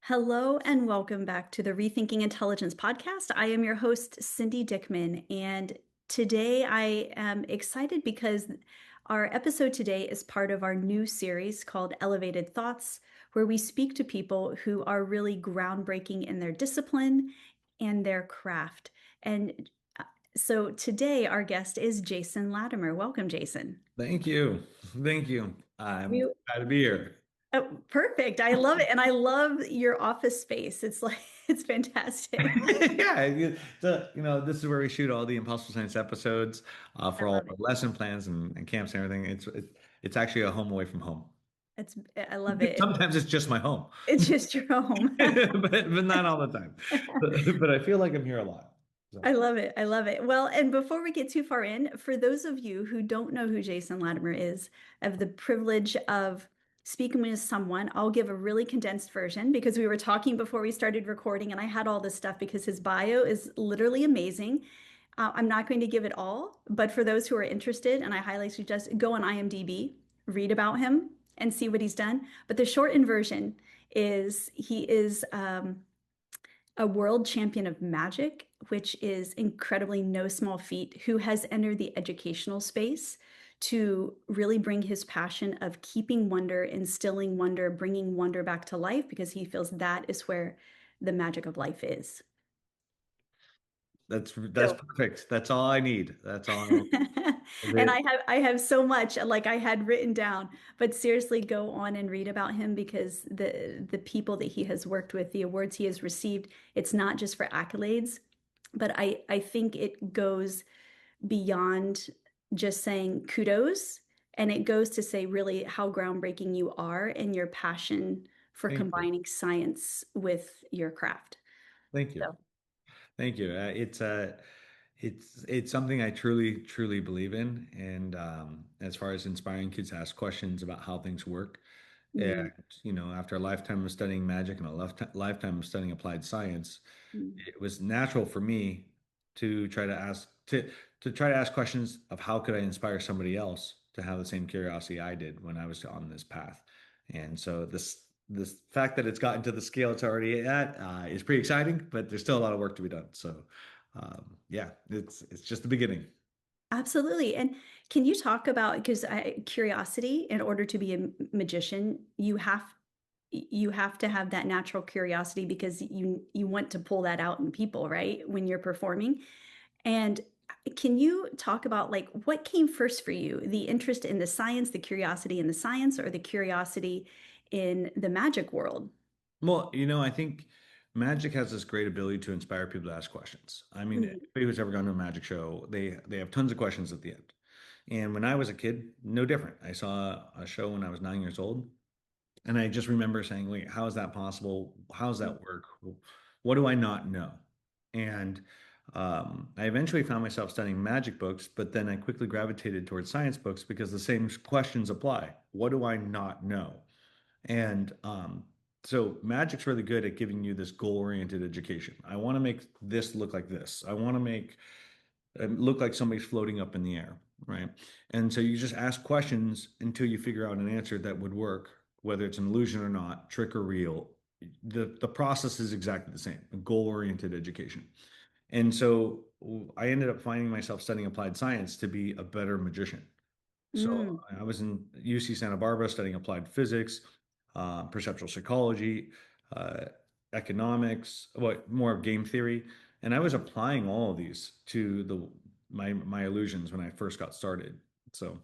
Hello and welcome back to the Rethinking Intelligence podcast. I am your host, Cindy Dickman, and today I am excited because our episode today is part of our new series called Elevated Thoughts, where we speak to people who are really groundbreaking in their discipline and their craft. And so today our guest is Jason Latimer. Welcome, Jason. Thank you. Thank you. I'm We glad to be here. Oh, perfect. I love it. And I love your office space. It's like, it's fantastic. Yeah, this is where we shoot all the Impossible Science episodes I for all love our it. lesson plans and camps and everything. It's actually a home away from home. I love it. Sometimes it's just my home, It's just your home. but not all the time. But I feel like I'm here a lot. I So love it. I love it. Well, and before we get too far in, for those of you who don't know who Jason Latimer is, I have the privilege of speaking with someone. I'll give a really condensed version because we were talking before we started recording, and I had all this stuff because his bio is literally amazing. I'm not going to give it all, but for those who are interested, and I highly suggest go on IMDb, read about him, and see what he's done. But the shortened version is he is a world champion of magic, which is incredibly no small feat, who has entered the educational space to really bring his passion of keeping wonder, instilling wonder, bringing wonder back to life, because he feels that is where the magic of life is. that's So perfect. That's all I need. That's all. and It, I have so much like I had written down, but seriously go on and read about him because the people that he has worked with, the awards he has received, it's not just for accolades, but I think it goes beyond just saying kudos, and it goes to say really how groundbreaking you are and your passion for Thank you. combining science with your craft. Thank you. So, Thank you. It's something I truly believe in, and as far as inspiring kids to ask questions about how things work, mm, and after a lifetime of studying magic and a lifetime of studying applied science, mm, it was natural for me to try to ask questions of how could I inspire somebody else to have the same curiosity I did when I was on this path. And so this fact that it's gotten to the scale it's already at is pretty exciting, but there's still a lot of work to be done. So yeah, it's just the beginning. absolutely. And can you talk about because curiosity, in order to be a magician, you have to have that natural curiosity because you want to pull that out in people, right? When you're performing. And can you talk about like what came first for you? The interest in the science, the curiosity in the science, or the curiosity in the magic world? Well, I think magic has this great ability to inspire people to ask questions. I mean, Mm, anybody who's ever gone to a magic show, they have tons of questions at the end. And when I was a kid, no different. I saw a show when I was 9 years old, and I just remember saying, "Wait, how is that possible? How does that work? What do I not know?" And I eventually found myself studying magic books, but then I quickly gravitated towards science books because the same questions apply. What do I not know? And so magic's really good at giving you this goal-oriented education. I want to make this look like this. I want to make it look like somebody's floating up in the air, right? And so you just ask questions until you figure out an answer that would work, whether it's an illusion or not, trick or real. The process is exactly the same, a goal-oriented education. And so I ended up finding myself studying applied science to be a better magician. So mm, I was in UC Santa Barbara studying applied physics, perceptual psychology, uh, economics, what more of game theory, and I was applying all of these to my illusions when I first got started. So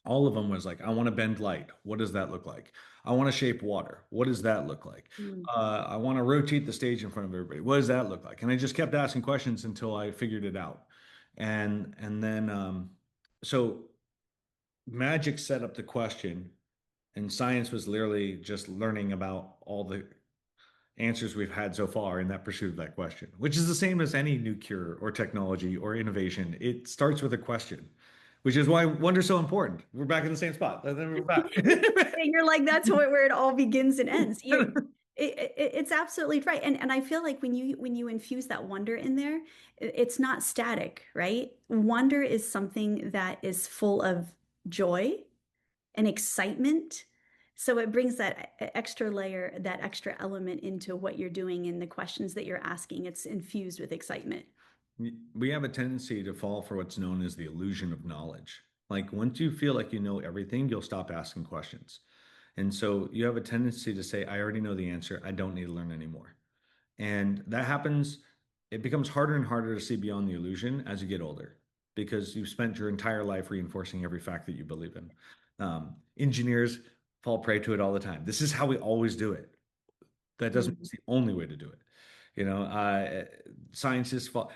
all of them was like, I want to bend light. What does that look like? I want to shape water. What does that look like? mm, I want to rotate the stage in front of everybody. What does that look like? And I just kept asking questions until I figured it out. And then so magic set up the question, and science was literally just learning about all the answers we've had so far in that pursuit of that question, which is the same as any new cure or technology or innovation. It starts with a question, which is why wonder's so important. We're back in the same spot. And then we're back. And you're like, that's where it all begins and ends. It's absolutely right. And I feel like when you infuse that wonder in there, it's not static, right? Wonder is something that is full of joy and excitement So it brings that extra layer, that extra element into what you're doing and the questions that you're asking. It's infused with excitement. We have a tendency to fall for what's known as the illusion of knowledge. Like once you feel like you know everything, you'll stop asking questions. And so you have a tendency to say, I already know the answer. I don't need to learn anymore. And that happens, it becomes harder and harder to see beyond the illusion as you get older because you've spent your entire life reinforcing every fact that you believe in. Engineers fall prey to it all the time. This is how we always do it. That doesn't mean Mhm. it's the only way to do it. You know, scientists fall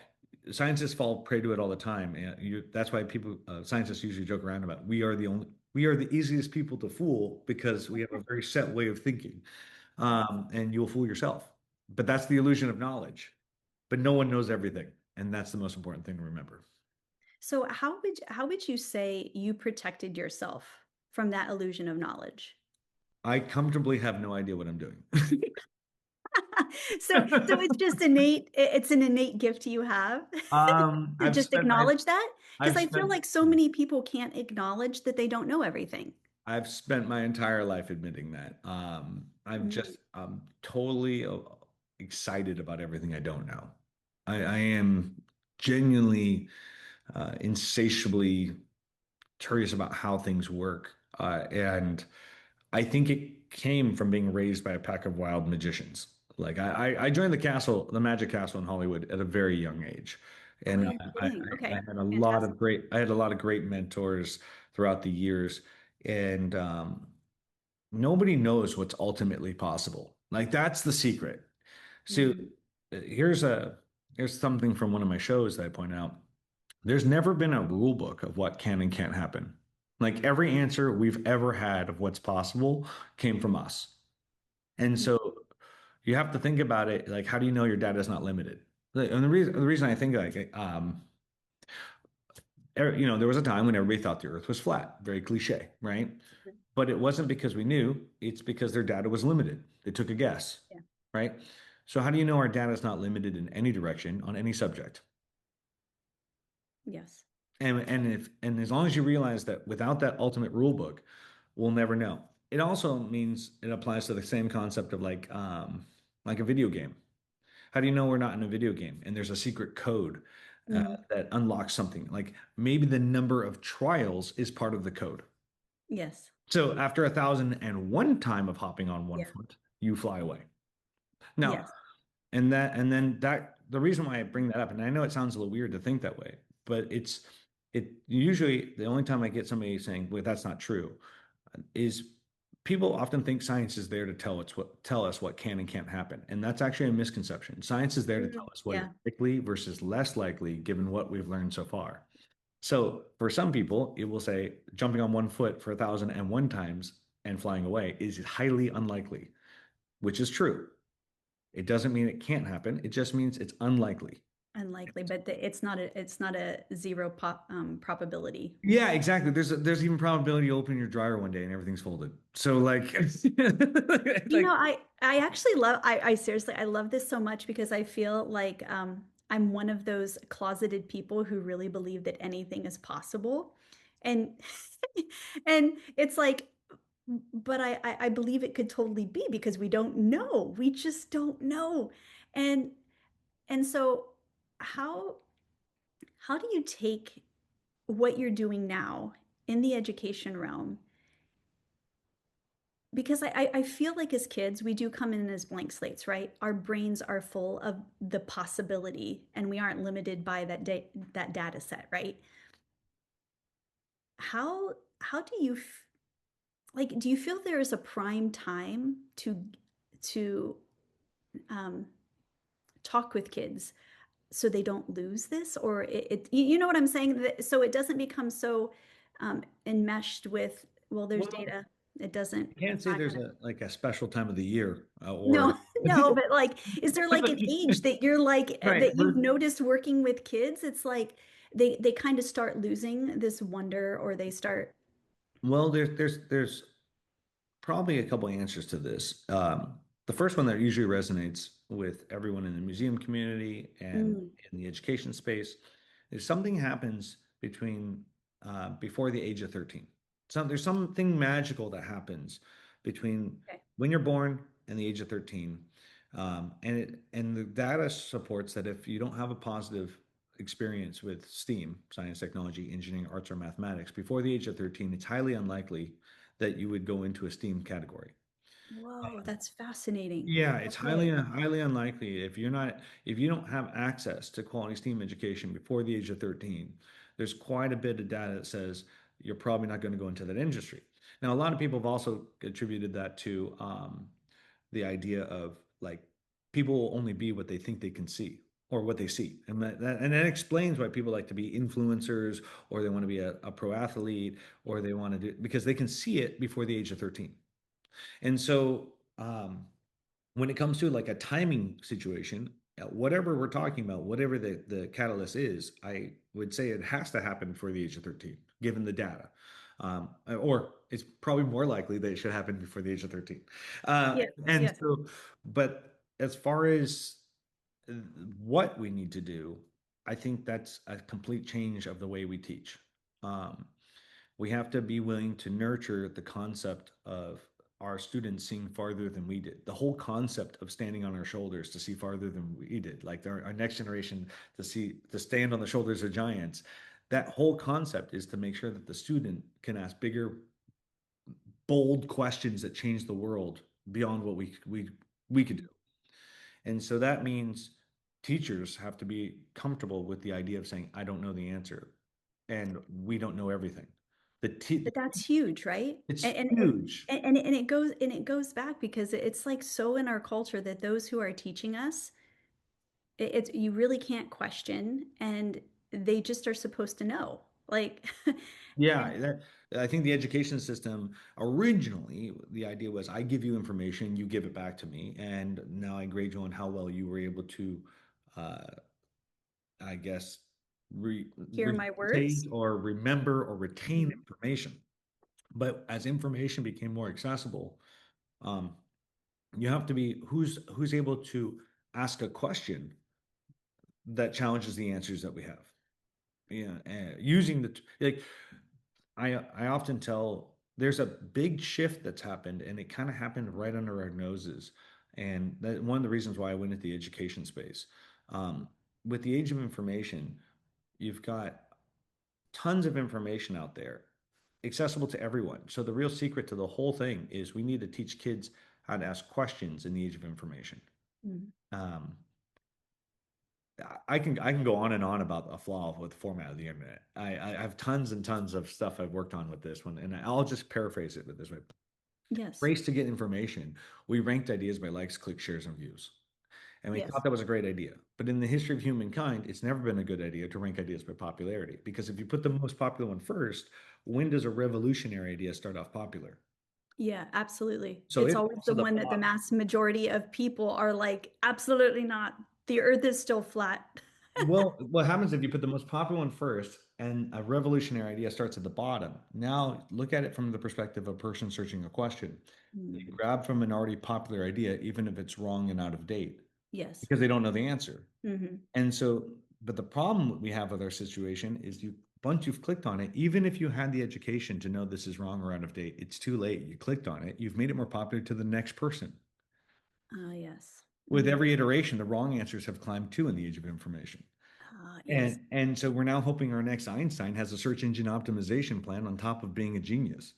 scientists fall prey to it all the time, and that's why people scientists usually joke around about we are the easiest people to fool because we have a very set way of thinking, and you'll fool yourself. But that's the illusion of knowledge. But no one knows everything, and that's the most important thing to remember. So how would you say you protected yourself from that illusion of knowledge? I comfortably have no idea what I'm doing. So it's just innate, it's an innate gift you have to I've just spent acknowledge that because I've I feel spent like so many people can't acknowledge that they don't know everything. I've spent my entire life admitting that. Mm, I'm totally excited about everything I don't know. I am genuinely, insatiably curious about how things work. And I think it came from being raised by a pack of wild magicians. Like I joined the Magic Castle in Hollywood at a very young age. oh, And you're kidding. I Okay, had a lot fantastic. of I had a lot of great mentors throughout the years. And nobody knows what's ultimately possible. Like that's the secret. So Mm, here's here's something from one of my shows that I point out. There's never been a rule book of what can and can't happen. Like every answer we've ever had of what's possible came from us. And mm, so you have to think about it like how do you know your data is not limited? And the reason I think like you know, there was a time when everybody thought the earth was flat, very cliche, right? But it wasn't because we knew, it's because their data was limited. They took a guess, yeah. right? So how do you know our data is not limited in any direction on any subject? Yes. And as long as you realize that without that ultimate rule book, we'll never know. It also means it applies to the same concept of like a video game. How do you know we're not in a video game and there's a secret code Mhm. that unlocks something? Like maybe the number of trials is part of the code. Yes. So after 1,001 time of hopping on one Yeah. foot, you fly away. Now, Yes. and then that the reason why I bring that up, and I know it sounds a little weird to think that way, but it usually the only time I get somebody saying, well, that's not true, is people often think science is there to tell us what can and can't happen. And that's actually a misconception. Science is there to tell us what is Yeah. likely versus less likely given what we've learned so far. So for some people, it will say jumping on one foot for 1,001 times and flying away is highly unlikely, which is true. It doesn't mean it can't happen. It just means it's unlikely. Unlikely, but it's not a zero probability. Yeah, exactly. There's even probability you open your dryer one day and everything's folded. So like You know, like I actually love I seriously I love this so much because I feel like I'm one of those closeted people who really believe that anything is possible. And and it's like, but I believe it could totally be because we don't know. We just don't know. And and so how how do you take what you're doing now in the education realm, because I feel like as kids, we do come in as blank slates, right? Our brains are full of the possibility and we aren't limited by that data set, right? How do you like, do you feel there is a prime time to um, talk with kids so they don't lose this, or you know what I'm saying? So it doesn't become so enmeshed with, well, there's well, data. It doesn't, I can't it's say not there's gonna. a like a special time of the year or No, no, but like, is there like but an age that you're like right. that you've noticed working with kids? It's like they kind of start losing this wonder, or they start. Well, there's probably a couple answers to this. The first one that usually resonates with everyone in the museum community and Mm, in the education space is something happens between before the age of 13. So there's something magical that happens between Okay. when you're born and the age of 13. And the data supports that if you don't have a positive experience with STEAM, science, technology, engineering, arts, or mathematics, before the age of 13, it's highly unlikely that you would go into a STEAM category. Whoa, that's fascinating. Yeah, it's Okay. highly unlikely if you don't have access to quality STEAM education before the age of 13, there's quite a bit of data that says you're probably not going to go into that industry. Now, a lot of people have also attributed that to the idea of like people will only be what they think they can see or what they see. And that explains why people like to be influencers or they want to be a pro athlete or they want to do because they can see it before the age of 13. And so when it comes to like a timing situation, whatever we're talking about, whatever the catalyst is, I would say it has to happen before the age of 13, given the data. Or it's probably more likely that it should happen before the age of 13. Yes, And yes. so, but as far as what we need to do, I think that's a complete change of the way we teach. Um, we have to be willing to nurture the concept of our students seeing farther than we did. The whole concept of standing on our shoulders to see farther than we did, like our next generation to stand on the shoulders of giants. That whole concept is to make sure that the student can ask bigger, bold questions that change the world beyond what we could do. And so that means teachers have to be comfortable with the idea of saying, I don't know the answer and we don't know everything. The But that's huge, right? It's And huge. it goes back because it's like so in our culture that those who are teaching us, it's you really can't question, and they just are supposed to know. Like, and Yeah, I think the education system originally, the idea was I give you information, you give it back to me, and now I grade you on how well you were able to, uh, I guess, hear my words. regurgitate or remember or retain Mhm. information. But as information became more accessible, um, you have to be who's able to ask a question that challenges the answers that we have. Yeah, using like I often tell there's a big shift that's happened, and it kind of happened right under our noses. And that one of the reasons why I went into the education space. Um, with the age of information, you've got tons of information out there, accessible to everyone. So the real secret to the whole thing is we need to teach kids how to ask questions in the age of information. Mhm. Um, I can go on and on about a flaw with the format of the internet. I have tons and tons of stuff I've worked on with this one, and I'll just paraphrase it with this way. Yes, Race to get information. We ranked ideas by likes, clicks, shares, and views. And we thought yes, that was a great idea. But in the history of humankind, it's never been a good idea to rank ideas by popularity. Because if you put the most popular one first, when does a revolutionary idea start off popular? yeah, absolutely. So It's it always falls the to the one that the bottom. mass majority of people are like, absolutely not. The earth is still flat. Well, what happens if you put the most popular one first and a revolutionary idea starts at the bottom? Now, look at it from the perspective of a person searching a question. They Mm, grab from an already popular idea, even if it's wrong and out of date, yes. because they don't know the answer. Hmm. And so, but the problem we have with our situation is once you've clicked on it, even if you had the education to know this is wrong or out of date, it's too late. You clicked on it, you've made it more popular to the next person. Ah, yes. With Hmm. every iteration, the wrong answers have climbed too in the age of information. Ah, yes. And so we're now hoping our next Einstein has a search engine optimization plan on top of being a genius.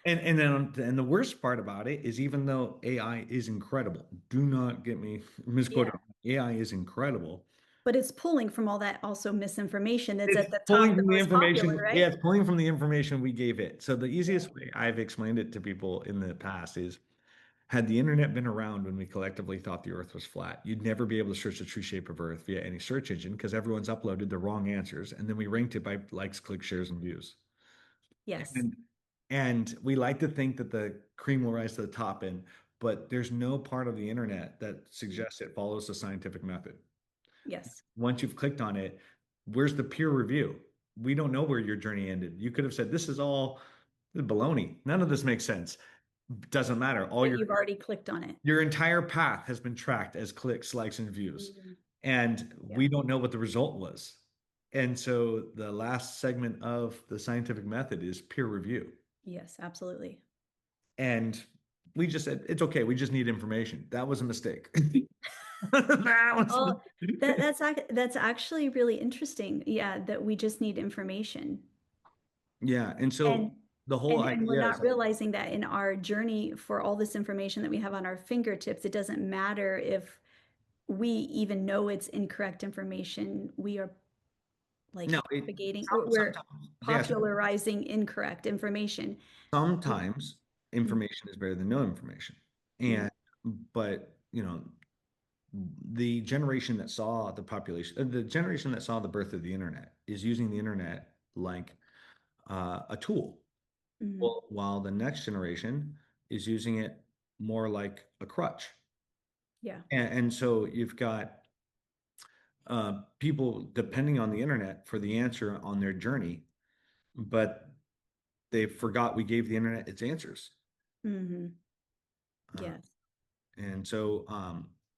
And the worst part about it is even though AI is incredible, do not get me misquoted. Yeah. AI is incredible. But it's pulling from all that also misinformation that's It's at the top, pulling the from the most popular, information. Yeah, right? it's pulling from the information we gave it. So the Yeah. easiest way I've explained it to people in the past is had the internet been around when we collectively thought the earth was flat, you'd never be able to search the true shape of earth via any search engine because everyone's uploaded the wrong answers and then we ranked it by likes, clicks, shares, and views. Yes. And and we like to think that the cream will rise to the top and but there's no part of the internet that Mm. suggests it follows the scientific method. Yes. Once you've clicked on it, where's the peer review? We don't know where your journey ended. You could have said, this is all baloney. None of this makes sense. Doesn't matter. All But you've already clicked on it. your entire path has been tracked as clicks, likes, and views. Mhm. And Yeah. we don't know what the result was. And so the last segment of the scientific method is peer review. Yes, absolutely. And we just said, it's okay. We just need information. That was a mistake. That was, Oh, that's actually really interesting. Yeah, that we just need information. yeah. And so And the whole and we're idea is not like, realizing that in our journey for all this information that we have on our fingertips, it doesn't matter if we even know it's incorrect information. We are like no, propagating, we're sometimes, yes, popularizing incorrect information. sometimes Mm, information is better than no information. mm, And, but, the generation that saw the generation that saw the birth of the internet is using the internet like a tool. mm, Well, while the next generation is using it more like a crutch. yeah. And so you've got people depending on the internet for the answer on their journey, but they forgot we gave the internet its answers. Hmm. Uh, Yes. and so,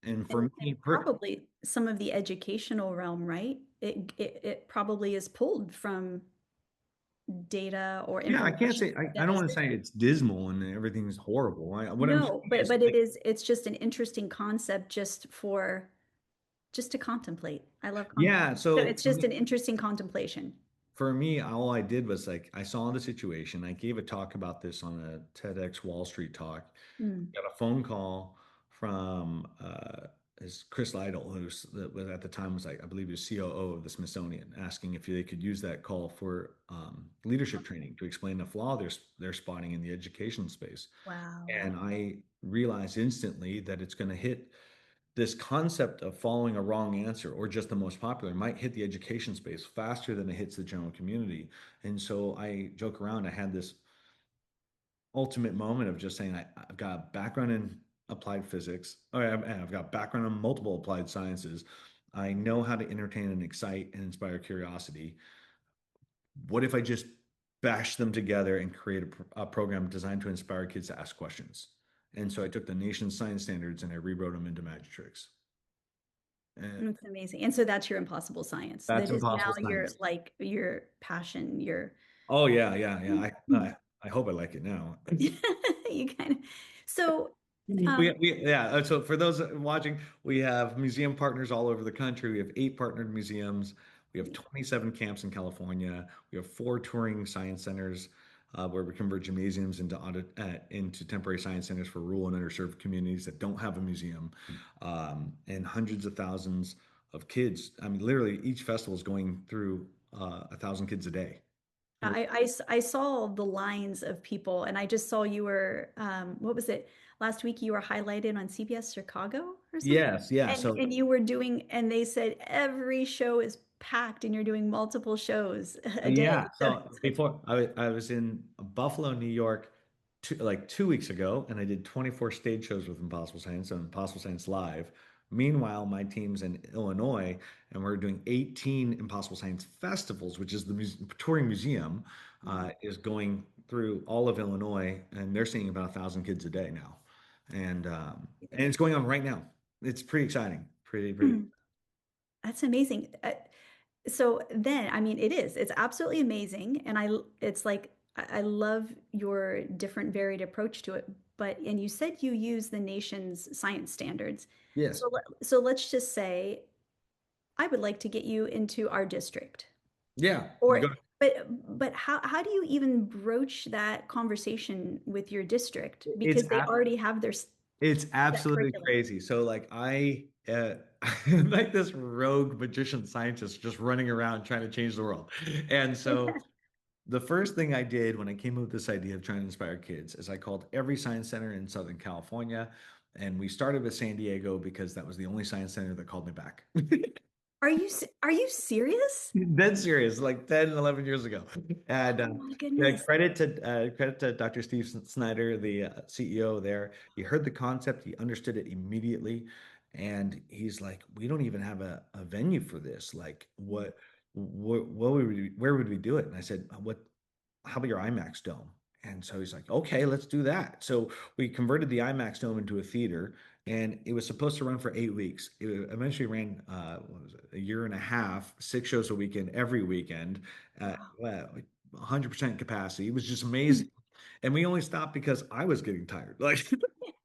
and for And me, probably some of the educational realm, right? It probably is pulled from data or yeah, I can't information say, I that don't is want to say there. it's dismal and everything's horrible. What I'm saying No, but is it like, is it's just an interesting concept just to contemplate. I love yeah, contemplation. So so it's just an interesting contemplation. for me, all I did was like, I saw the situation. I gave a talk about this on a TEDx Wall Street talk. Mm, Got a phone call from is Chris Lytle, who's that was at the time was like I believe he was COO of the Smithsonian, asking if they could use that call for leadership training to explain the flaw they're spotting in the education space. wow. And I realized instantly that it's going to hit this concept of following a wrong answer or just the most popular might hit the education space faster than it hits the general community. And so I joke around. I had this ultimate moment of just saying I've got a background in applied physics, or I've got background in multiple applied sciences. I know how to entertain and excite and inspire curiosity. What if I just bash them together and create a program designed to inspire kids to ask questions? And so I took the nation's science standards and I rewrote them into magic tricks. And It's amazing. And so that's your impossible science. that's That is now impossible your science. like your passion, your Oh yeah, yeah, yeah. I hope I like it now. you kind of so um Yeah. So for those watching, we have museum partners all over the country. We have 8 partnered museums. We have 27 camps in California. We have 4 touring science centers where we convert gymnasiums into temporary science centers for rural and underserved communities that don't have a museum, and hundreds of thousands of kids. I mean, literally, each festival is going through 1,000 kids a day. I saw the lines of people and I just saw you were what was it last week you were highlighted on CBS Chicago or something Yes, yeah. So and you were doing and they said every show is packed and you're doing multiple shows a day yeah, so so it's like before I was in Buffalo, New York, like 2 weeks ago, and I did 24 stage shows with Impossible Science on Impossible Science Live. Meanwhile, my team's in Illinois, and we're doing 18 Impossible Science festivals, which is the touring museum, mm, is going through all of Illinois, and they're seeing about 1,000 kids a day now, and it's going on right now. It's pretty exciting, pretty. that's amazing. So then, I mean, it is. It's absolutely amazing, and it's like I love your different, varied approach to it. But and you said you use the nation's science standards. Yes, So let's just say I would like to get you into our district, yeah. You or go. but how do you even broach that conversation with your district It's because they already have their It's set absolutely curriculum. crazy. So like I'm like this rogue magician scientist just running around trying to change the world. And so the first thing I did when I came up with this idea of trying to inspire kids is I called every science center in Southern California. And we started with San Diego because that was the only science center that called me back. Are you serious? Dead serious, like 10, 11 years ago. And Oh my yeah, goodness. credit to Dr. Steve Snyder, the CEO there. He heard the concept, he understood it immediately, and he's like, "We don't even have a venue for this. Like, what would where would we do it?" And I said, "What? How about your IMAX dome?" And so he's like, "Okay, let's do that." So we converted the IMAX dome into a theater, and it was supposed to run for 8 weeks. It eventually ran, what was it, a year and a half, 6 shows a weekend, every weekend, Wow. 100% capacity. It was just amazing. And we only stopped because I was getting tired. Like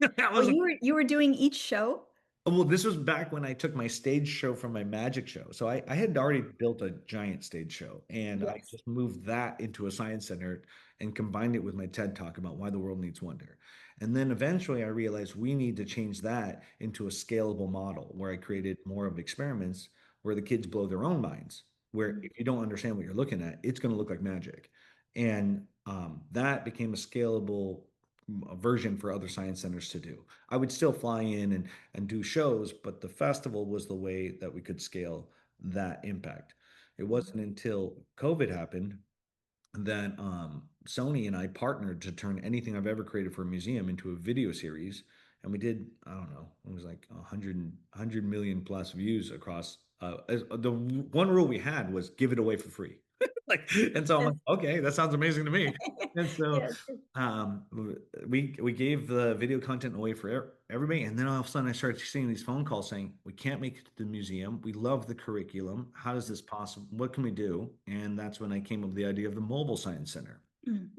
that Oh, was you were doing each show? well, this was back when I took my stage show from my magic show. So I had already built a giant stage show and I Yes. just moved that into a science center and combined it with my TED talk about why the world needs wonder. And then eventually I realized we need to change that into a scalable model where I created more of experiments where the kids blow their own minds, where Mm, if you don't understand what you're looking at, it's going to look like magic. And that became a scalable version for other science centers to do. I would still fly in and do shows, but the festival was the way that we could scale that impact. It mm. wasn't until COVID happened that Sony and I partnered to turn anything I've ever created for a museum into a video series. And we did, I don't know, it was like 100 million plus views across. The one rule we had was give it away for free. Like, and so I'm Yes. like, okay, that sounds amazing to me. And so Yes. um, we gave the video content away for everybody, and then all of a sudden I started seeing these phone calls saying, "We can't make it to the museum. We love the curriculum. How is this possible? What can we do?" And that's when I came up with the idea of the mobile science center.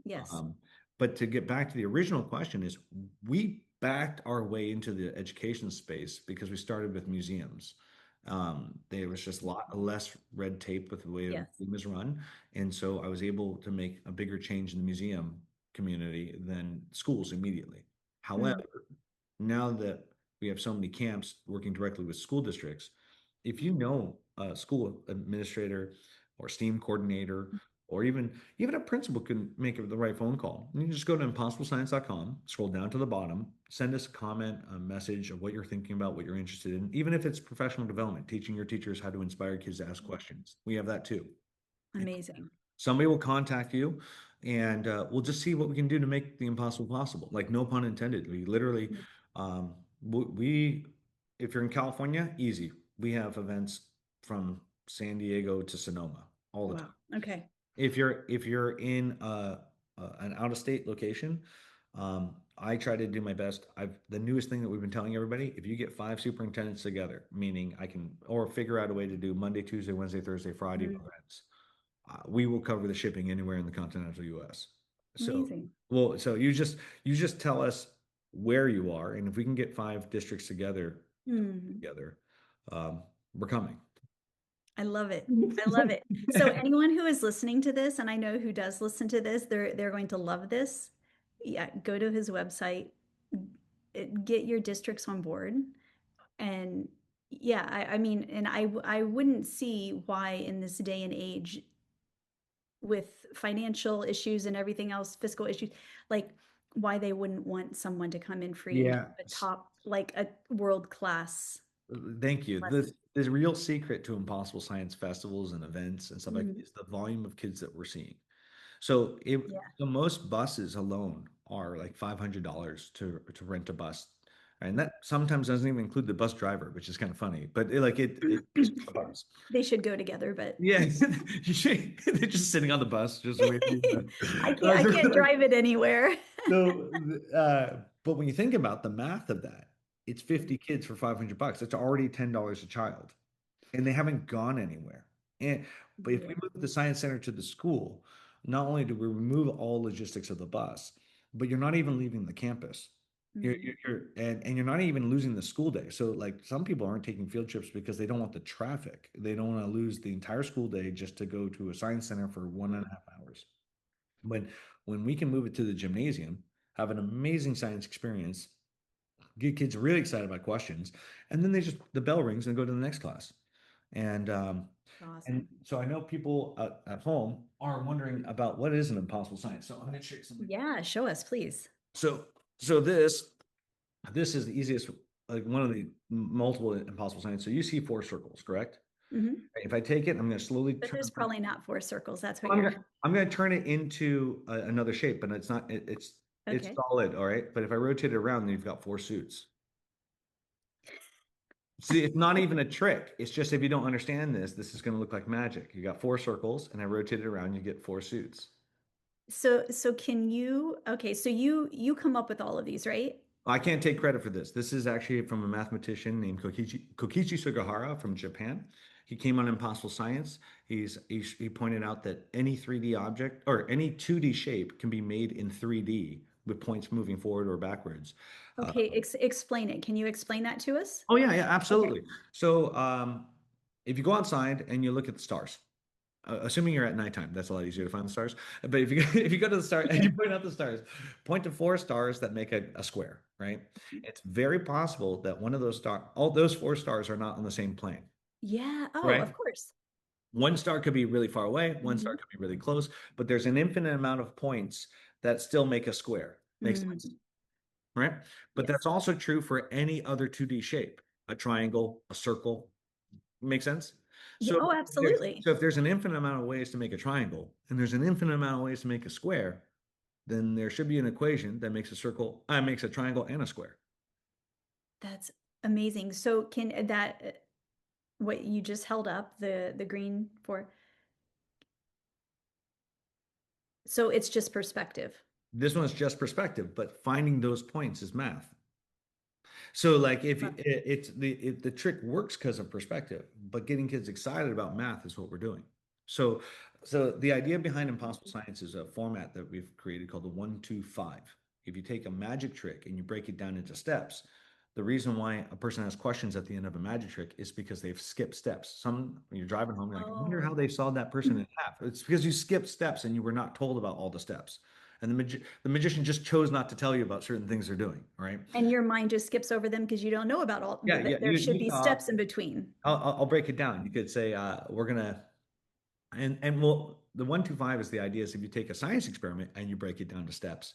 Yes. Um, but to get back to the original question is we backed our way into the education space because we started with museums. There was just a lot less red tape with the way a Yes. museum is run. And so I was able to make a bigger change in the museum community than schools immediately. Mm, However, now that we have so many camps working directly with school districts, if you mm, know a school administrator or STEAM coordinator or even a principal can make the right phone call. You can just go to impossiblescience.com, scroll down to the bottom, send us a comment, a message of what you're thinking about, what you're interested in, even if it's professional development, teaching your teachers how to inspire kids to ask questions. We have that too. amazing. Somebody will contact you and we'll just see what we can do to make the impossible possible. Like, no pun intended. We literally, Mm. we, if you're in California, easy. We have events from San Diego to Sonoma all the time. Wow. Okay. If you're in an out of state location, I try to do my best. I've the newest thing that we've been telling everybody: if you get five superintendents together, meaning I can or figure out a way to do Monday, Tuesday, Wednesday, Thursday, Friday Mm, events, we will cover the shipping anywhere in the continental U.S. So, amazing. well, so you just tell us where you are, and if we can get five districts Mm, together, um, we're coming. I love it. I love it. So anyone who is listening to this, and I know who does listen to this, they're going to love this. Yeah, go to his website, get your districts on board, and yeah, I mean, and I wouldn't see why in this day and age with financial issues and everything else, fiscal issues, like why they wouldn't want someone to come in free and give Yeah. a top, like a world class Thank you. lesson. This real secret to Impossible Science festivals and events and stuff like that Mm, is the volume of kids that we're seeing. So it yeah. the most buses alone are like $500 to rent a bus. And that sometimes doesn't even include the bus driver, which is kind of funny. But it just a bus. They should go together, but Yeah, they're just sitting on the bus, just waiting. I can't drive it anywhere. So, but when you think about the math of that, it's 50 kids for $500. It's already $10 a child, and they haven't gone anywhere. And but if we Yeah. move the science center to the school, not only do we remove all logistics of the bus, but you're not even leaving the campus. Mm, And you're not even losing the school day. So like some people aren't taking field trips because they don't want the traffic. They don't want to lose the entire school day just to go to a science center for 1.5 hours. When when we can move it to the gymnasium, have an amazing science experience, get kids really excited about questions, and then they just the bell rings and go to the next class. And awesome. so I know people at home are wondering about what is an impossible science. So I'm going to show you something. Yeah, show us, please. So so this is the easiest, like one of the multiple impossible science. So you see four circles, correct? Hmm. If I take it, I'm going to slowly But turn. there's probably not four circles. That's what I'm you're. gonna I'm gonna turn it into another shape, but it's not. It's Okay. solid, all right. But if I rotate it around, then you've got four suits. See, it's not even a trick. It's just if you don't understand this, this is going to look like magic. You got four circles, and I rotate it around, you get four suits. So can you, okay, so you come up with all of these, right? I can't take credit for this. This is actually from a mathematician named Kokichi Sugihara from Japan. He came on Impossible Science. He pointed out that any 3D object or any 2D shape can be made in 3D with points moving forward or backwards. Uh, Okay, explain it. Can you explain that to us? oh yeah, yeah, Okay. absolutely. So if you go outside and you look at the stars, assuming you're at nighttime, that's a lot easier to find the stars. But if you if you go to the star and you point out the stars, point to four stars that make a square, right? It's very possible that one of those all those four stars are not on the same plane, Yeah. Oh, right? of course. One star could be really far away, one star Mhm. could be really close, but there's an infinite amount of points that still make a square. Makes sense, Mm, right? But yes. that's also true for any other 2D shape, a triangle, a circle. Make sense? Yeah. So Oh, absolutely. if there's an infinite amount of ways to make a triangle and there's an infinite amount of ways to make a square, then there should be an equation that makes a circle, makes a triangle and a square. That's amazing. So can that what you just held up, the green for, so it's just perspective. This one's just perspective, but finding those points is math. So like if Love it. the trick works because of perspective, but getting kids excited about math is what we're doing. So the idea behind Impossible Science is a format that we've created called the 1, 2, 5. If you take a magic trick and you break it down into steps, the reason why a person has questions at the end of a magic trick is because they've skipped steps. Some when you're driving home, you're like, I wonder how Oh. they saw that person in half. It's because you skipped steps and you were not told about all the steps. And the magician just chose not to tell you about certain things they're doing, right? And your mind just skips over them because you don't know about all Yeah, yeah. there should You be saw. steps in between. I'll break it down. You could say we're gonna and well, the 1, 2, 5 is the idea is if you take a science experiment and you break it down to steps,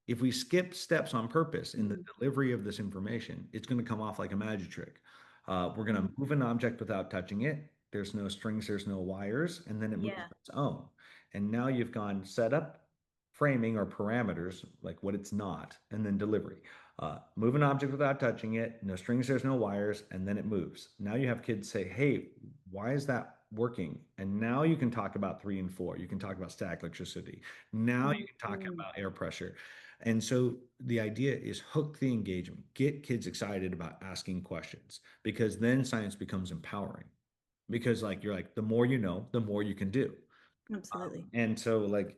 if we skip steps on purpose in the Mm, delivery of this information, it's going to come off like a magic trick. We're going to mm, move an object without touching it. There's no strings, there's no wires, and then it moves yeah. on its own. And now you've gone setup, framing, or parameters, like what it's not, and then delivery. Move an object without touching it, no strings, there's no wires, and then it moves. Now you have kids say, hey, why is that working? And now you can talk about 3 and 4. You can talk about static electricity. Now you Mm, can talk mm. about air pressure. And so the idea is hook the engagement, get kids excited about asking questions because then science becomes empowering. Because like you're like, the more you know, the more you can do. Absolutely. And so like,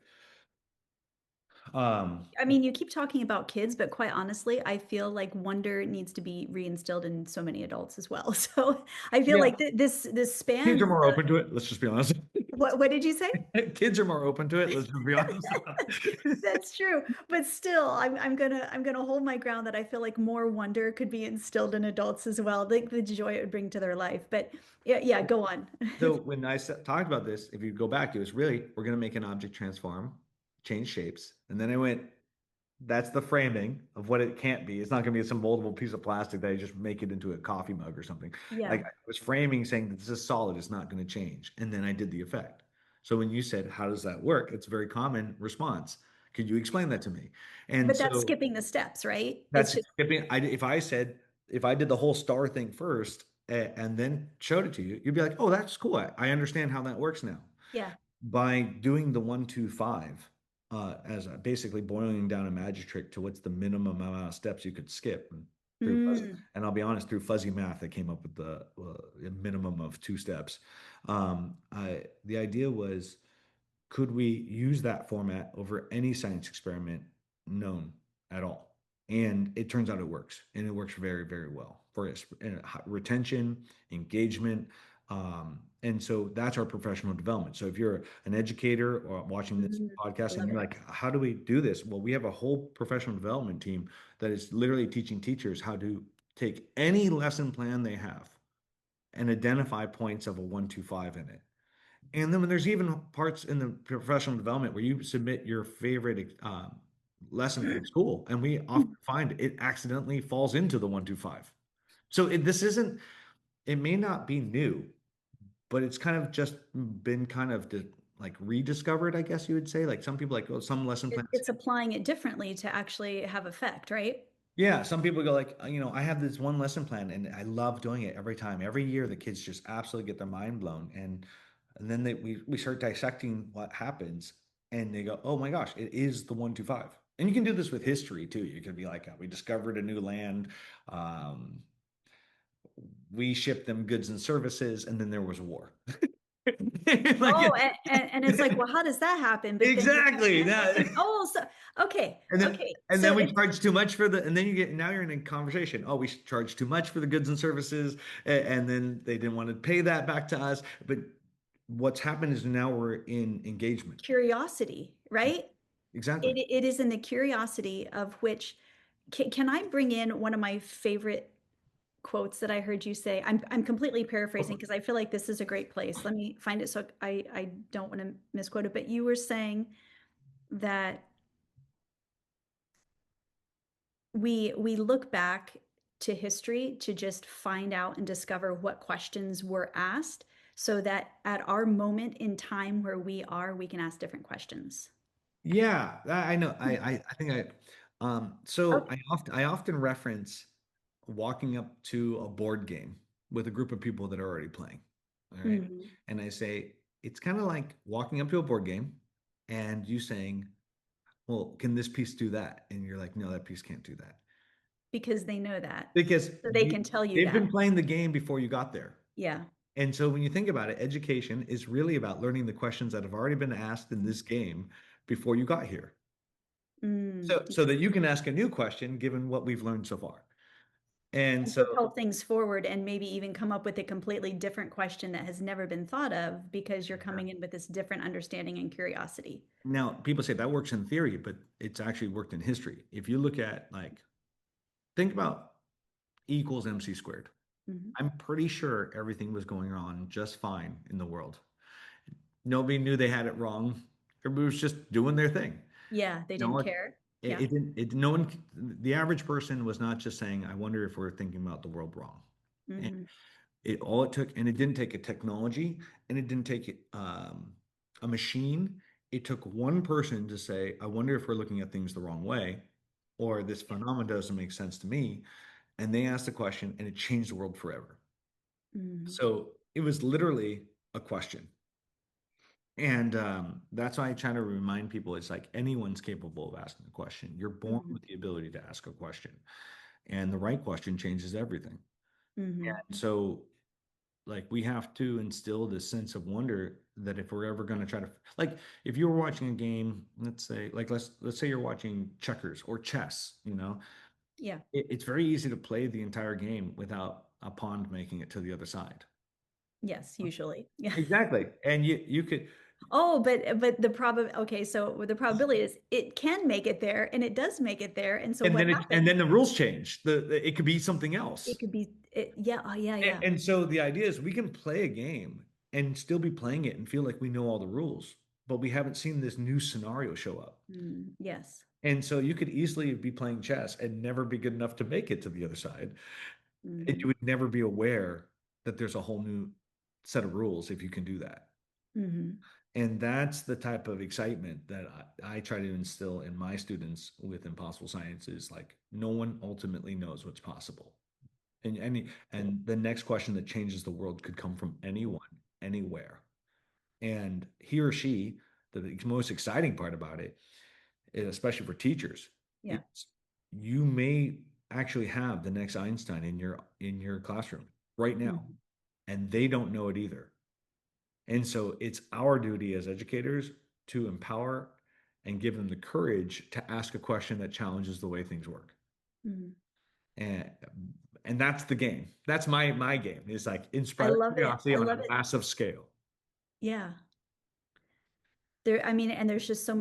um, I mean, you keep talking about kids, but quite honestly, I feel like wonder needs to be reinstilled in so many adults as well. So I feel yeah, like this kids spans are more the, open to it. Let's just be honest. what did you say? Kids are more open to it. Let's just be honest. That's true. But still, I'm gonna hold my ground that I feel like more wonder could be instilled in adults as well, like the joy it would bring to their life. But yeah, yeah, go on. So when talked about this, if you go back, it was really, we're going to make an object transform, change shapes. And then I went, that's the framing of what it can't be. It's not going to be some moldable piece of plastic that you just make it into a coffee mug or something. Like Yeah. I was framing saying that this is solid, it's not going to change. And then I did the effect. So when you said, how does that work? It's a very common response. Could you explain that to me? And But that's so skipping the steps, right? It's that's just, skipping. If I said, if I did the whole star thing first and then showed it to you, you'd be like, oh, that's cool. I understand how that works now. yeah. By doing the 1, 2, 5, as basically boiling down a magic trick to what's the minimum amount of steps you could skip and through Mm, and I'll be honest, through fuzzy math, I came up with the a minimum of 2 steps. The idea was, could we use that format over any science experiment known at all? And it turns out it works, and it works very, very well for us. Retention, engagement. And so that's our professional development. So if you're an educator or watching this mm, I podcast and love you're it. like, how do we do this? Well, we have a whole professional development team that is literally teaching teachers how to take any lesson plan they have and identify points of a 1, 2, 5 in it. And then when there's even parts in the professional development where you submit your favorite lesson from school, and we often find it accidentally falls into the 1, 2, 5. So this isn't, it may not be new, but it's kind of just been kind of like rediscovered, I guess you would say. Like some people like, oh, some lesson plans. It's applying it differently to actually have effect, right? Yeah, some people go like, I have this one lesson plan and I love doing it every time. Every year the kids just absolutely get their mind blown. And then we start dissecting what happens and they go, "Oh my gosh, it is the 1, 2, 5." And you can do this with history too. You can be like, "We discovered a new land. Um, we shipped them goods and services, and then there was war. Like, Oh, and it's like, well, how does that happen? But then you're coming exactly in with that. this. Oh, so okay, And then okay. and So then we it's charge too much for the and then you get now you're in a conversation. Oh, we charge too much for the goods and services, and then they didn't want to pay that back to us. But what's happened is now we're in engagement. curiosity, right? Exactly. It is in the curiosity of which can I bring in one of my favorite quotes that I heard you say? I'm completely paraphrasing because I feel like this is a great place. Let me find it so I don't want to misquote it, but you were saying that we look back to history to just find out and discover what questions were asked so that at our moment in time where we are, we can ask different questions. Yeah, I know. Hmm. I think so Okay. I often reference walking up to a board game with a group of people that are already playing. All right. Mhm. And I say it's kind of like walking up to a board game and you saying, well, can this piece do that? And you're like, no, that piece can't do that. Because they know that. Because So they can tell you they've been that. playing the game before you got there. Yeah. And so when you think about it, education is really about learning the questions that have already been asked in this game before you got here. Mm, So yes. that you can ask a new question given what we've learned so far. And And so propel things forward and maybe even come up with a completely different question that has never been thought of because you're coming in with this different understanding and curiosity. now people say that works in theory, but it's actually worked in history. If you look at like think about E equals MC squared. Mhm. I'm pretty sure everything was going on just fine in the world. Nobody knew they had it wrong. Everybody was just doing their thing. Yeah, they No didn't one, care. Yeah. it didn't, no one, the average person was not just saying, I wonder if we're thinking about the world wrong. And Hmm. all it took, and it didn't take a technology and it didn't take a machine. It took one person to say, I wonder if we're looking at things the wrong way, or this Yeah. phenomenon doesn't make sense to me. And they asked the question and it changed the world forever. Hmm. So it was literally a question. And that's why I try to remind people it's like anyone's capable of asking a question. You're born Hmm. with the ability to ask a question, and the right question changes everything. Hmm. And so, like, we have to instill this sense of wonder that if we're ever going to try to, like, if you were watching a game, let's say, like, let's say you're watching checkers or chess, Yeah. it's very easy to play the entire game without a pawn making it to the other side. Yes, usually. Yeah. Exactly. And you could Oh, but the okay, so the probability is it can make it there and it does make it there. And so and what then happens? the rules change. It could be something It else. could be yeah, oh, yeah, And, yeah. and so the idea is we can play a game and still be playing it and feel like we know all the rules, but we haven't seen this new scenario show up. Mm, yes. And so you could easily be playing chess and never be good enough to make it to the other side. And you Hmm. would never be aware that there's a whole new set of rules if you can do that. Hmm. And that's the type of excitement that I try to instill in my students with impossible science is like no one ultimately knows what's possible. And the next question that changes the world could come from anyone, anywhere. And he or she, the most exciting part about it, especially for teachers, is Yeah. you may actually have the next Einstein in your classroom right now, Hmm. and they don't know it either. And so it's our duty as educators to empower and give them the courage to ask a question that challenges the way things work. Hmm. And and that's the game. That's my game. It's like I inspire love it. curiosity I on love a it. massive scale. Yeah. I mean, and there's so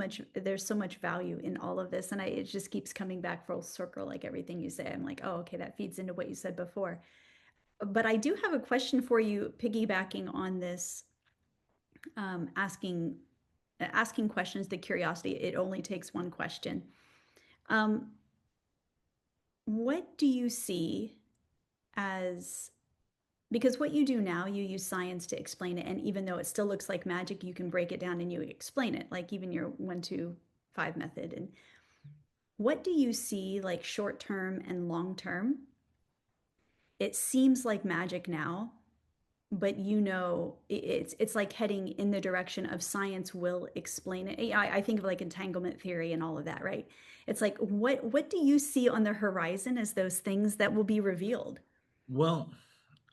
much value in all of this. And it just keeps coming back full circle, like everything you say. I'm like, oh, okay, that feeds into what you said before. But I do have a question for you, piggybacking on this, asking questions, the curiosity. It only takes one question. Um, what do you see as because what you do now, you use science to explain it, and even though it still looks like magic, you can break it down and you explain it, like even your 1, 2, 5 method. And what do you see like short term and long term? It seems like magic now, but it's like heading in the direction of science will explain it. I think of like entanglement theory and all of that, right? It's like what do you see on the horizon as those things that will be revealed? Well,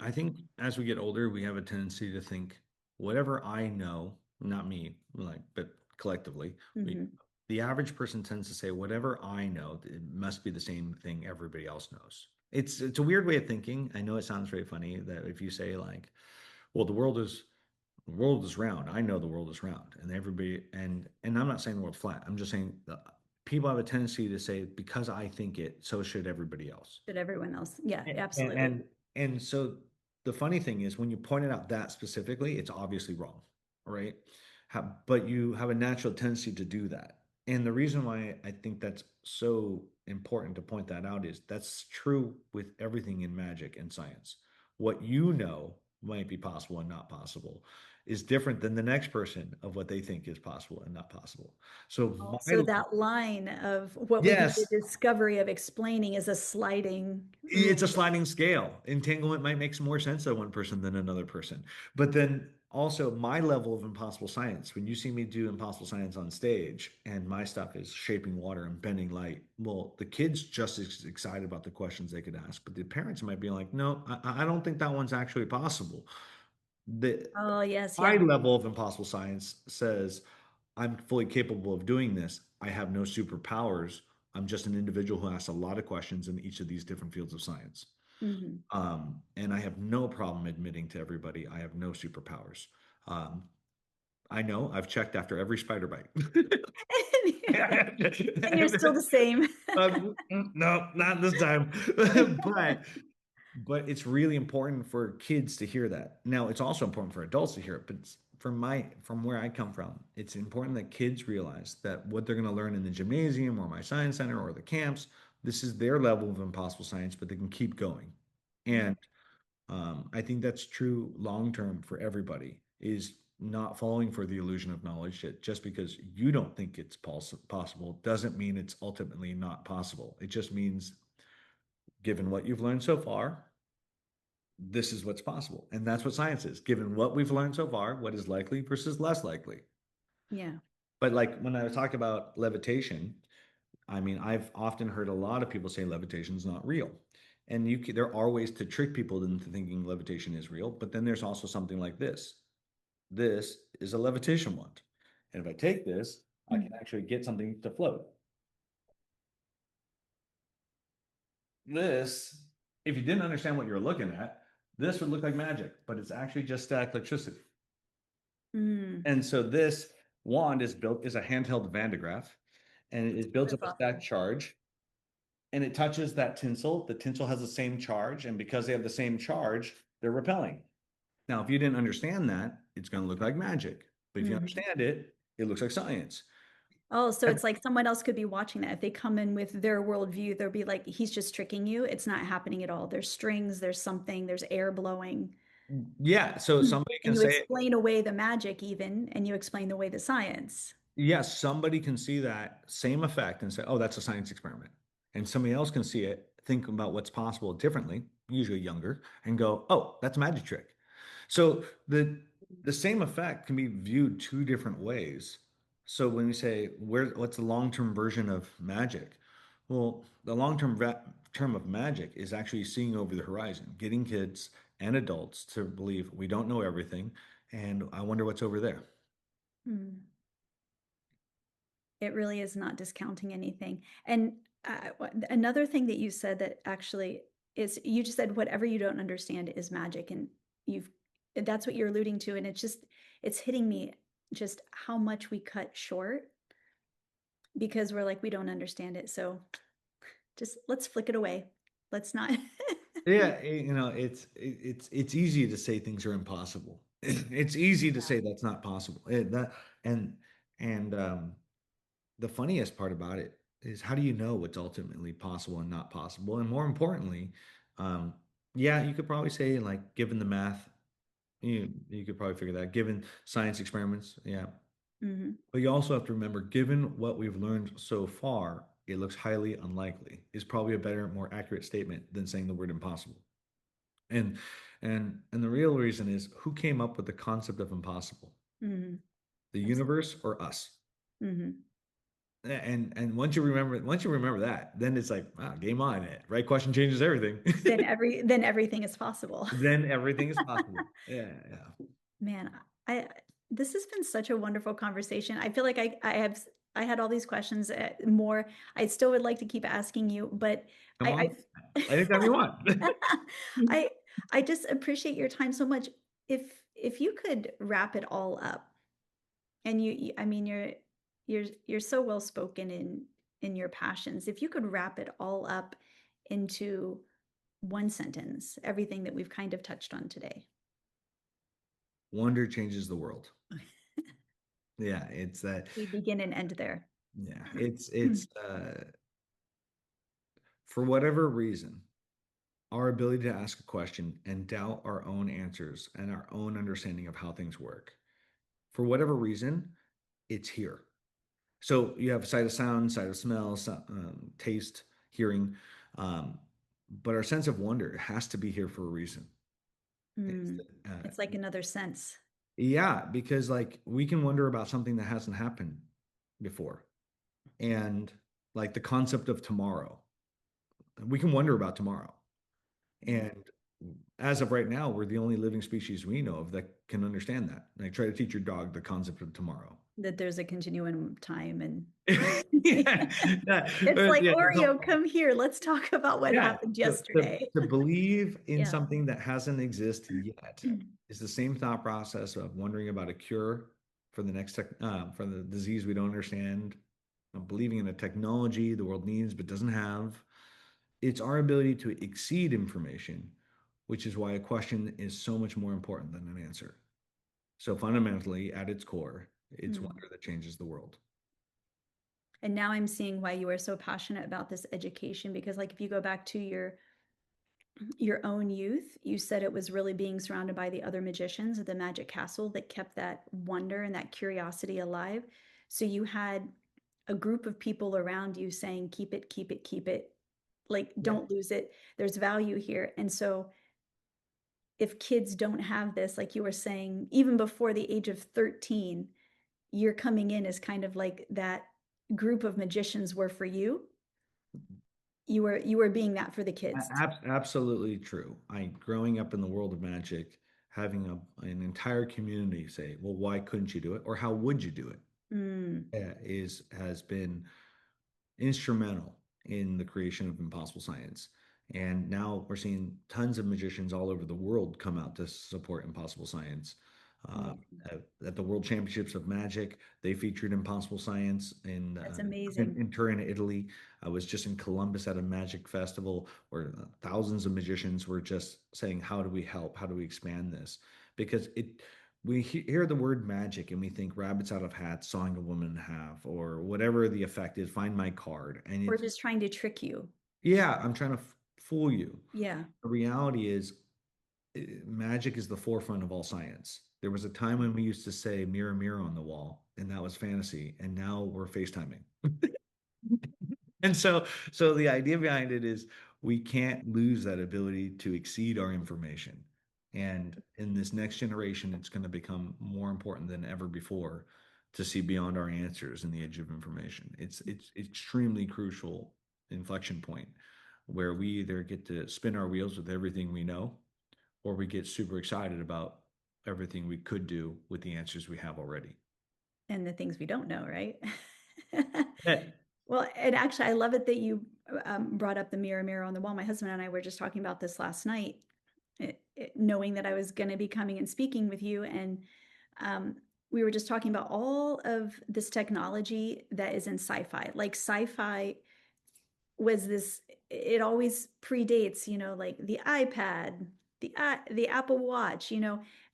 I think as we get older, we have a tendency to think whatever I know, not me, like, but collectively, we, Hmm. the average person tends to say whatever I know, it must be the same thing everybody else knows. It's a weird way of thinking. I know it sounds very funny that if you say like, well, the world is round. I know the world is round, and everybody and I'm not saying the world's flat. I'm just saying people have a tendency to say because I think it, so should everybody else. Should everyone else? Yeah, And absolutely. and so the funny thing is when you point it out that specifically, it's obviously wrong, right? But you have a natural tendency to do that. And the reason why I think that's so important to point that out is that's true with everything in magic and science. What you know might be possible and not possible is different than the next person of what they think is possible and not possible. So my So that line of what would be the yes, discovery of explaining is a sliding it's a rule. sliding scale. Entanglement might make some more sense to one person than another person. But then also my level of impossible science, when you see me do impossible science on stage and my stuff is shaping water and bending light, well, the kids just as excited about the questions they could ask, but the parents might be like, no, I don't think that one's actually possible. The Oh, yes, high yeah. level of impossible science says I'm fully capable of doing this. I have no superpowers. I'm just an individual who asks a lot of questions in each of these different fields of science. Hmm. And I have no problem admitting to everybody I have no superpowers. Um, I know I've checked after every spider bite. And you're still the same. No, not this time. But it's really important for kids to hear that. Now, it's also important for adults to hear it, but from where I come from, it's important that kids realize that what they're going to learn in the gymnasium or my science center or the camps, this is their level of impossible science, but they can keep going. And I think that's true long term for everybody is not falling for the illusion of knowledge that just because you don't think it's possible doesn't mean it's ultimately not possible. It just means, given what you've learned so far, this is what's possible. And that's what science is. Given what we've learned so far, what is likely versus less likely. Yeah. But like when I was talking about levitation, I mean, I've often heard a lot of people say levitation is not real. And there are ways to trick people into thinking levitation is real, but then there's also something like this. This is a levitation wand. And if I take this, I can Mm. actually get something to float. This, if you didn't understand what you're looking at, this would look like magic, but it's actually just static electricity. Mm. And so this wand is a handheld Van de Graaff, and it builds That's up a stacked awesome. charge, and it touches that tinsel. The tinsel has the same charge, and because they have the same charge, they're repelling. Now, if you didn't understand that, it's going to look like magic. But if you Mhm. understand it, it looks like science. Oh, so it's like someone else could be watching that. If they come in with their worldview, they'll be like, he's just tricking you. It's not happening at all. There's strings, there's something, there's air blowing. Yeah, so Mm. somebody And can you say, explain away the magic even, and you explain away the science. yes, somebody can see that same effect and say, oh, that's a science experiment. And somebody else can see it, think about what's possible differently, usually younger, and go, oh, that's a magic trick. So the same effect can be viewed two different ways. So when we say what's the long-term version of magic? Well, the term of magic is actually seeing over the horizon, getting kids and adults to believe we don't know everything, and I wonder what's over there. Mm. It really is not discounting anything. And another thing that you said that actually is you just said whatever you don't understand is magic, and you've that's what you're alluding to, and it's hitting me just how much we cut short because we're like we don't understand it. So just let's flick it away. Let's not. Yeah, it's easy to say things are impossible. It's easy to say that's not possible. And and the funniest part about it is how do you know what's ultimately possible and not possible? And more importantly, um, yeah, you could probably say like given the math, you could probably figure that. Given science experiments, yeah. Mhm. But you also have to remember, given what we've learned so far, it looks highly unlikely. Is probably a better, more accurate statement than saying the word impossible. And the real reason is who came up with the concept of impossible? Mhm. The Absolutely. universe or us? Mhm. And once you remember that, then it's like, wow, game on it. Right question changes everything. Then everything is possible. Then everything is possible. Yeah, yeah. Man, I this has been such a wonderful conversation. I feel like I had all these questions more. I still would like to keep asking you, but Come I on. Anytime you want. I I just appreciate your time so much. If you could wrap it all up, and I mean you're so well spoken in your passions. If you could wrap it all up into one sentence, everything that we've kind of touched on today. Wonder changes the world. Yeah, it's that. We begin and end there. Yeah, it's for whatever reason, our ability to ask a question and doubt our own answers and our own understanding of how things work. For whatever reason, it's here. So you have sight of sound, sight of smell, taste, hearing, um, but our sense of wonder has to be here for a reason. It's, Mm. It's like another sense. yeah, because like we can wonder about something that hasn't happened before, and like the concept of tomorrow, we can wonder about tomorrow. Mm. And as of right now, we're the only living species we know of that can understand that. Like try to teach your dog the concept of tomorrow. That there's a continuum of time and Yeah, it's like yeah, Oreo, come here. Let's talk about what yeah. happened To, yesterday. to believe in Yeah. something that hasn't existed yet is the same thought process of wondering about a cure for the for the disease we don't understand, believing in a technology the world needs but doesn't have. It's our ability to exceed information, which is why a question is so much more important than an answer. So fundamentally, at its core, it's Mm. wonder that changes the world. And now I'm seeing why you are so passionate about this education because like if you go back to your own youth, you said it was really being surrounded by the other magicians at the Magic Castle that kept that wonder and that curiosity alive. So you had a group of people around you saying, keep it, keep it, keep it. Like, Yeah. don't lose it. There's value here. And so if kids don't have this, like you were saying, even before the age of 13, you're coming in as kind of like that group of magicians were for you. You were being that for the kids. Absolutely true. Growing up in the world of magic, having an entire community say, "Well, why couldn't you do it?" or "How would you do it?" Mm, Is has been instrumental in the creation of impossible science. And now we're seeing tons of magicians all over the world come out to support impossible science. Uh, amazing. at the World Championships of Magic, they featured impossible science That's amazing. in Turin, Italy. I was just in Columbus at a magic festival where thousands of magicians were just saying, "How do we help? How do we expand this?" Because we hear the word magic and we think rabbits out of hats, sawing a woman in half, or whatever the effect is, find my card. And We're it's, just trying to trick you. yeah, I'm trying to fool you. Yeah. The reality is, magic is the forefront of all science. There was a time when we used to say mirror, mirror on the wall, and that was fantasy. And now we're FaceTiming. And so the idea behind it is we can't lose that ability to exceed our information. And in this next generation, it's going to become more important than ever before to see beyond our answers in the age of information. It's extremely crucial inflection point where we either get to spin our wheels with everything we know, or we get super excited about everything we could do with the answers we have already. And the things we don't know, right? Yeah. Well, and actually, I love it that you brought up the mirror, mirror on the wall. My husband and I were just talking about this last night, knowing that I was going to be coming and speaking with you. And we were just talking about all of this technology that is in sci-fi. Like sci-fi was this, it always predates, like the iPad, the Apple Watch,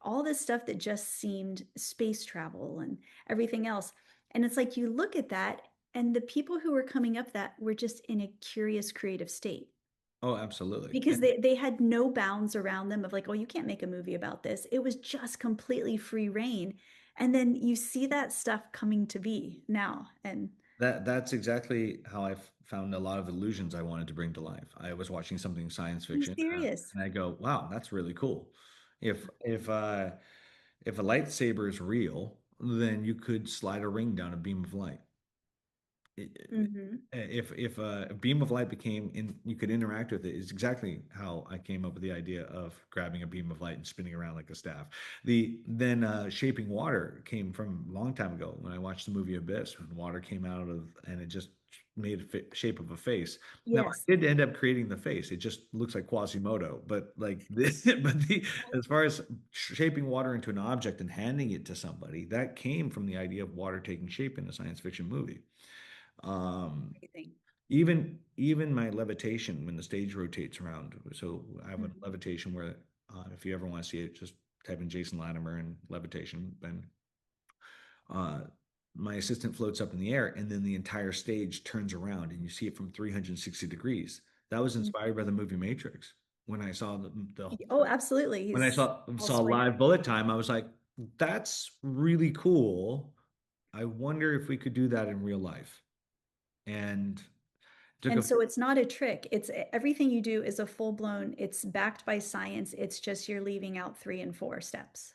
all this stuff that just seemed space travel and everything else. And it's like you look at that, and the people who were coming up that were just in a curious creative state Oh, absolutely. because they had no bounds around them of like, oh, you can't make a movie about this. It was just completely free reign. And then you see that stuff coming to be now. And That's exactly how I found a lot of illusions I wanted to bring to life. I was watching something science I'm fiction, serious. and I go, "Wow, that's really cool." If a lightsaber is real, then you could slide a ring down a beam of light. Hmm. If a beam of light became in, you could interact with it, is exactly how I came up with the idea of grabbing a beam of light and spinning around like a staff. Shaping water came from a long time ago when I watched the movie Abyss, when water came out of and it just made a shape of a face. Now I Yes. did end up creating the face. It just looks like Quasimodo, but like this, but as far as shaping water into an object and handing it to somebody, that came from the idea of water taking shape in a science fiction movie. Um, Amazing. even my levitation when the stage rotates around. So I have a Mhm. levitation where, if you ever want to see it, just type in Jason Latimer and levitation, and uh, my assistant floats up in the air, and then the entire stage turns around, and you see it from 360 degrees. That was inspired by the movie Matrix. When I saw the Oh, absolutely. when I He's all saw swaying. live bullet time, I was like, that's really cool. I wonder if we could do that in real life. And took And a so it's not a trick. It's everything you do is a full blown, it's backed by science. It's just you're leaving out 3 and 4 steps.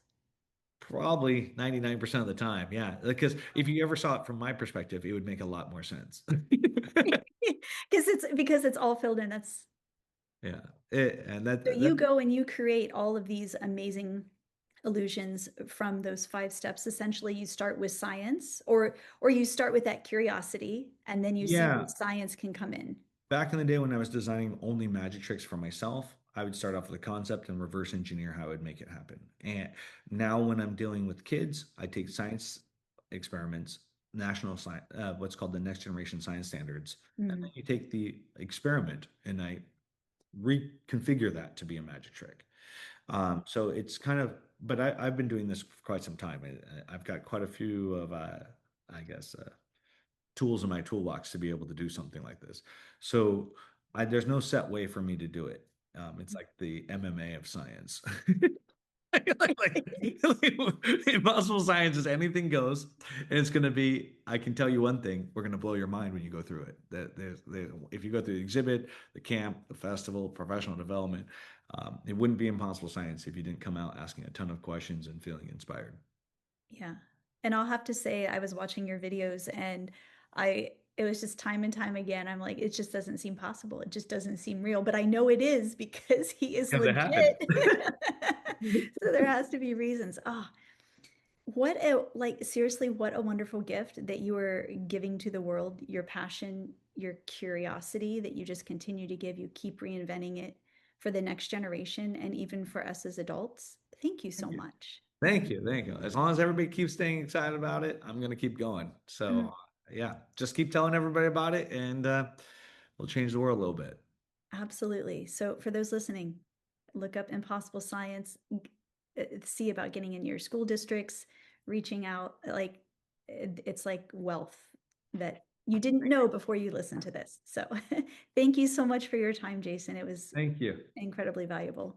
Probably 99% of the time. Yeah. Because if you ever saw it from my perspective, it would make a lot more sense. Because it's all filled in. That's Yeah. And so that you go and you create all of these amazing illusions from those 5 steps. Essentially, you start with science or you start with that curiosity and then you see where yeah. science can come in. Back in the day when I was designing only magic tricks for myself, I would start off with a concept and reverse engineer how I would make it happen. And now when I'm dealing with kids, I take science experiments, national science, what's called the next generation science standards. And then Mm. you take the experiment and I reconfigure that to be a magic trick. So it's kind of, but I've been doing this for quite some time. I've got quite a few of, I guess, tools in my toolbox to be able to do something like this. So there's no set way for me to do it. It's like the MMA of science. Like, impossible science is anything goes, and it's going to be. I can tell you one thing: we're going to blow your mind when you go through it. If you go through the exhibit, the camp, the festival, professional development, it wouldn't be impossible science if you didn't come out asking a ton of questions and feeling inspired. Yeah. And I'll have to say, I was watching your videos and it was just time and time again. I'm like, it just doesn't seem possible. It just doesn't seem real. But I know it is because he is Because it happened. legit. So there has to be reasons. Oh, what a, like, seriously, what a wonderful gift that you are giving to the world, your passion, your curiosity that you just continue to give. You keep reinventing it for the next generation and even for us as adults. Thank you so Thank you. much. Thank you. Thank you. As long as everybody keeps staying excited about it, I'm going to keep going. So, yeah, just keep telling everybody about it and we'll change the world a little bit. Absolutely. So for those listening, look up Impossible Science, see about getting in your school districts, reaching out. Like it's like wealth that you didn't know before you listened to this. So thank you so much for your time, Jason. It was Thank you. incredibly valuable.